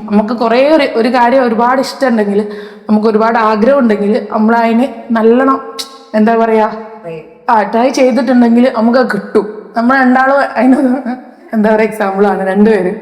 നമുക്ക് കുറേ ഒരു കാര്യം ഒരുപാട് ഇഷ്ടമുണ്ടെങ്കിൽ, നമുക്ക് ഒരുപാട് ആഗ്രഹം ഉണ്ടെങ്കിൽ നമ്മളതിന് നല്ലോണം എന്താ പറയാ ട്രൈ ചെയ്തിട്ടുണ്ടെങ്കിൽ നമുക്ക് കിട്ടും. നമ്മൾ രണ്ടാളും അതിന് എന്താ പറയുക എക്സാമ്പിളാണ് രണ്ടുപേരും.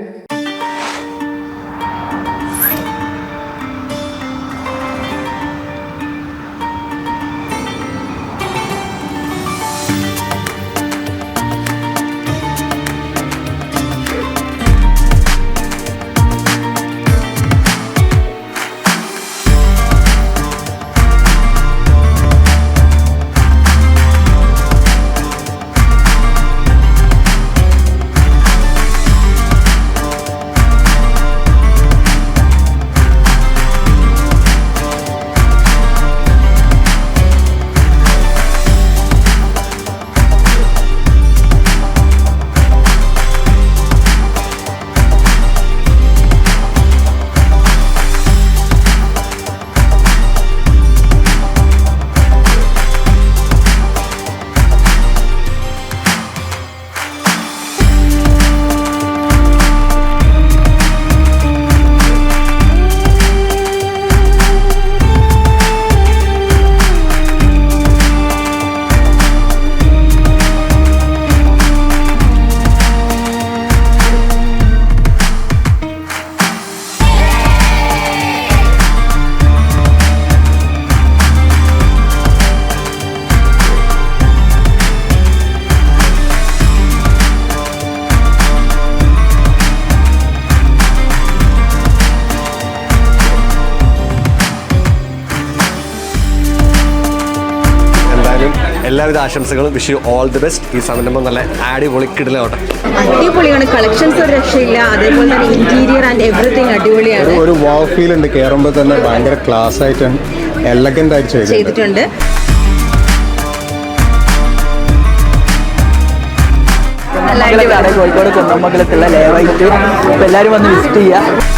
എല്ലാവിധ ആശംസകളും. Wish you all the best. ഈ സംരംഭം നല്ല അടിപൊളി കിടിലോട്ടെ. അടിപൊളിയാണ്, കളക്ഷൻസ് ഒരു രക്ഷയില്ല, അതേപോലെ തന്നെ ഇന്റീരിയർ ആൻഡ് എവറിത്തിങ് അടിപൊളിയാണ്. ഒരു വാവ് ഫീൽ ഉണ്ട്. കയറുമ്പോൾ തന്നെ ഭയങ്കര ക്ലാസ് ആയിട്ട് എലഗന്റ് ആയിട്ട് ചെയ്തിട്ടുണ്ട്. കോഴിക്കോട് കുന്നമംഗലത്തുള്ള ലേവായിട്ട് എല്ലാവരും വന്ന് വിസിറ്റ് ചെയ്യുക.